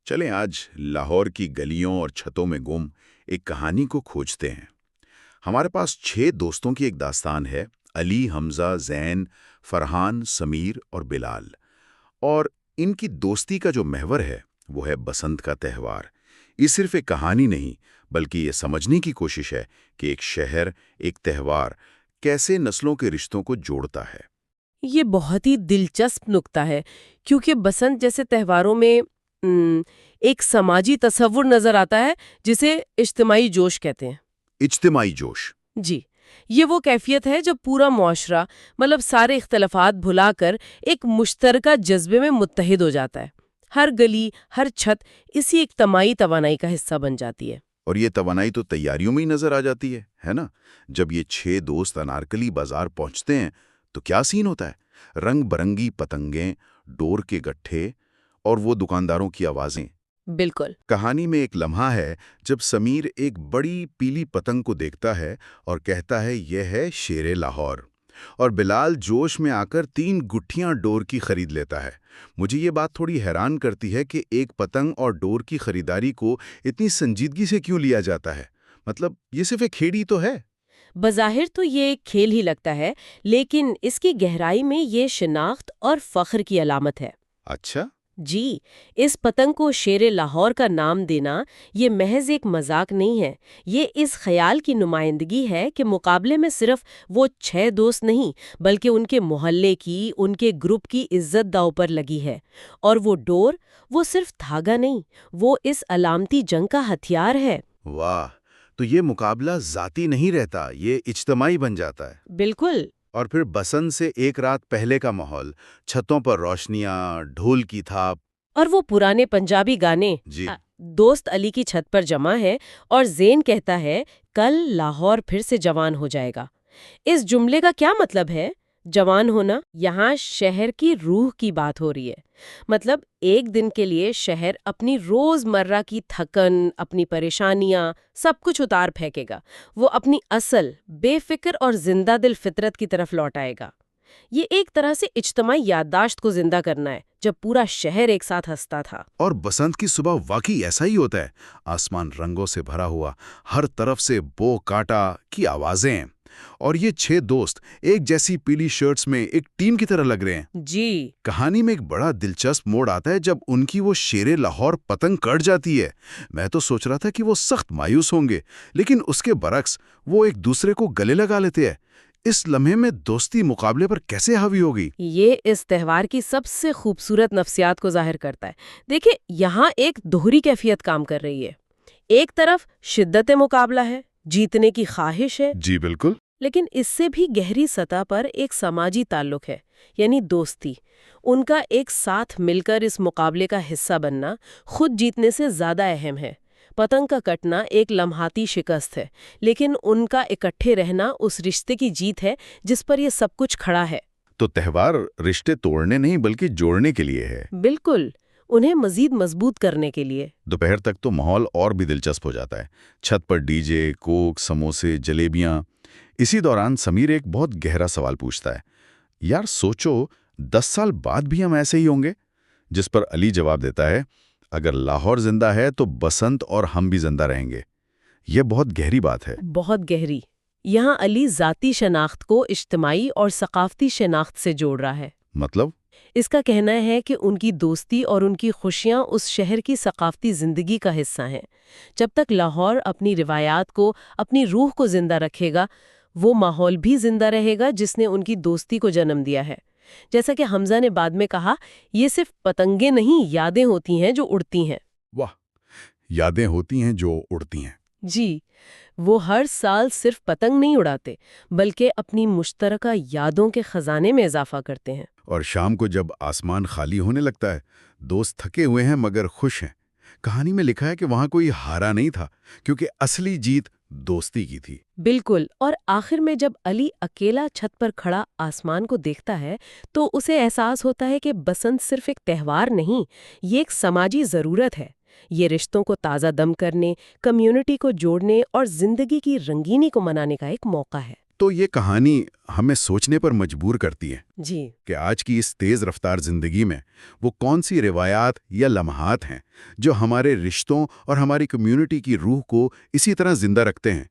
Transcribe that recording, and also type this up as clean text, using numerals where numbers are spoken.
چلیں آج لاہور کی گلیوں اور چھتوں میں گم ایک کہانی کو کھوجتے ہیں۔ ہمارے پاس 6 دوستوں کی ایک داستان ہے، علی، حمزہ، زین، فرحان، سمیر اور بلال۔ اور ان کی دوستی کا جو محور ہے وہ ہے بسنت کا تہوار۔ یہ صرف ایک کہانی نہیں بلکہ یہ سمجھنے کی کوشش ہے کہ ایک شہر، ایک تہوار کیسے نسلوں کے رشتوں کو جوڑتا ہے۔ یہ بہت ہی دلچسپ نکتہ ہے کیونکہ بسنت جیسے تہواروں میں ایک سماجی تصور نظر آتا ہے جسے اجتماعی جوش کہتے ہیں۔ اجتماعی جوش؟ جی، یہ وہ کیفیت ہے جب پورا معاشرہ سارے اختلافات بھلا کر ایک مشترکہ جذبے میں متحد ہو جاتا ہے۔ ہر گلی، ہر چھت اسی اجتماعی توانائی کا حصہ بن جاتی ہے۔ اور یہ توانائی تو تیاریوں میں ہی نظر آ جاتی ہے نا؟ جب یہ 6 دوست انارکلی بازار پہنچتے ہیں تو کیا سین ہوتا ہے؟ رنگ برنگی پتنگیں، ڈور کے گٹھے اور وہ دکانداروں کی آوازیں۔ بالکل۔ کہانی میں ایک لمحہ ہے جب سمیر ایک بڑی پیلی پتنگ کو دیکھتا ہے اور کہتا ہے یہ ہے شیر لاہور، اور بلال جوش میں آ کر 3 گٹھیاں ڈور کی خرید لیتا ہے۔ مجھے یہ بات تھوڑی حیران کرتی ہے کہ ایک پتنگ اور ڈور کی خریداری کو اتنی سنجیدگی سے کیوں لیا جاتا ہے؟ یہ صرف ایک کھیڑی تو ہے۔ بظاہر تو یہ ایک کھیل ہی لگتا ہے، لیکن اس کی گہرائی میں یہ شناخت اور فخر کی علامت ہے۔ اچھا؟ جی، اس پتنگ کو شیر لاہور کا نام دینا یہ محض ایک مذاق نہیں ہے، یہ اس خیال کی نمائندگی ہے کہ مقابلے میں صرف وہ 6 دوست نہیں بلکہ ان کے محلے کی، ان کے گروپ کی عزت داؤ پر لگی ہے۔ اور وہ ڈور، وہ صرف دھاگا نہیں، وہ اس علامتی جنگ کا ہتھیار ہے۔ واہ! تو یہ مقابلہ ذاتی نہیں رہتا، یہ اجتماعی بن جاتا ہے۔ بالکل۔ اور پھر بسنت سے ایک رات پہلے کا ماحول، چھتوں پر روشنیاں، ڈھول کی تھاپ اور وہ پرانے پنجابی گانے۔ جی۔ دوست علی کی چھت پر جمع ہے اور زین کہتا ہے کل لاہور پھر سے جوان ہو جائے گا۔ اس جملے کا کیا مطلب ہے؟ جوان ہونا، یہاں شہر کی روح کی بات ہو رہی ہے۔ ایک دن کے لیے شہر اپنی روز مرہ کی تھکن، اپنی پریشانیاں، سب کچھ اتار پھینکے گا۔ وہ اپنی اصل، بے فکر اور زندہ دل فطرت کی طرف لوٹ آئے گا۔ یہ ایک طرح سے اجتماعی یادداشت کو زندہ کرنا ہے جب پورا شہر ایک ساتھ ہنستا تھا۔ اور بسنت کی صبح واقعی ایسا ہی ہوتا ہے، آسمان رنگوں سے بھرا ہوا، ہر طرف سے بو کاٹا کی آوازیں، اور یہ 6 دوست ایک جیسی پیلی شرٹس میں ایک ٹیم کی طرح لگ رہے ہیں۔ جی۔ کہانی میں ایک بڑا دلچسپ موڑ آتا ہے جب ان کی وہ شیر لاہور پتنگ کٹ جاتی ہے۔ میں تو سوچ رہا تھا کہ وہ سخت مایوس ہوں گے، لیکن اس کے برعکس وہ ایک دوسرے کو گلے لگا لیتے ہیں۔ اس لمحے میں دوستی مقابلے پر کیسے حاوی ہوگی؟ یہ اس تہوار کی سب سے خوبصورت نفسیات کو ظاہر کرتا ہے۔ دیکھیں، یہاں ایک دوہری کیفیت کام کر رہی ہے۔ ایک طرف شدت مقابلہ ہے، جیتنے کی خواہش ہے۔ جی بالکل۔ لیکن اس سے بھی گہری سطح پر ایک سماجی تعلق ہے، یعنی دوستی۔ ان کا ایک ساتھ مل کر اس مقابلے کا حصہ بننا خود جیتنے سے زیادہ اہم ہے۔ پتنگ کا کٹنا ایک لمحاتی شکست ہے، لیکن ان کا اکٹھے رہنا اس رشتے کی جیت ہے جس پر یہ سب کچھ کھڑا ہے۔ تو تہوار رشتے توڑنے نہیں بلکہ جوڑنے کے لیے ہے۔ بالکل، انہیں مزید مضبوط کرنے کے لیے۔ دوپہر تک تو ماحول اور بھی دلچسپ ہو جاتا ہے، چھت پر ڈی جے، کوک، سموسے، جلیبیاں۔ اسی دوران سمیر ایک بہت گہرا سوال پوچھتا ہے، یار سوچو 10 سال بعد بھی ہم ایسے ہی ہوں گے؟ جس پر علی جواب دیتا ہے، اگر لاہور زندہ ہے تو بسنت اور ہم بھی زندہ رہیں گے۔ یہ بہت گہری بات ہے۔ بہت گہری۔ یہاں علی ذاتی شناخت کو اجتماعی اور ثقافتی شناخت سے جوڑ رہا ہے۔ اس کا کہنا ہے کہ ان کی دوستی اور ان کی خوشیاں اس شہر کی ثقافتی زندگی کا حصہ ہیں۔ جب تک لاہور اپنی روایات کو، اپنی روح کو زندہ رکھے گا، وہ ماحول بھی زندہ رہے گا جس نے ان کی دوستی کو جنم دیا ہے۔ جیسا کہ حمزہ نے بعد میں کہا، یہ صرف پتنگیں نہیں، یادیں ہوتی ہیں جو اڑتی ہیں۔ واہ، یادیں ہوتی ہیں جو اڑتی ہیں۔ جی، وہ ہر سال صرف پتنگ نہیں اڑاتے بلکہ اپنی مشترکہ یادوں کے خزانے میں اضافہ کرتے ہیں۔ اور شام کو جب آسمان خالی ہونے لگتا ہے، دوست تھکے ہوئے ہیں مگر خوش ہیں۔ کہانی میں لکھا ہے کہ وہاں کوئی ہارا نہیں تھا کیونکہ اصلی جیت دوستی کی تھی۔ بالکل، اور آخر میں جب علی اکیلا چھت پر کھڑا آسمان کو دیکھتا ہے تو اسے احساس ہوتا ہے کہ بسنت صرف ایک تہوار نہیں، یہ ایک سماجی ضرورت ہے۔ یہ رشتوں کو تازہ دم کرنے، کمیونٹی کو جوڑنے اور زندگی کی رنگینی کو منانے کا ایک موقع ہے۔ تو یہ کہانی ہمیں سوچنے پر مجبور کرتی ہے جی کہ آج کی اس تیز رفتار زندگی میں وہ کون سی روایات یا لمحات ہیں جو ہمارے رشتوں اور ہماری کمیونٹی کی روح کو اسی طرح زندہ رکھتے ہیں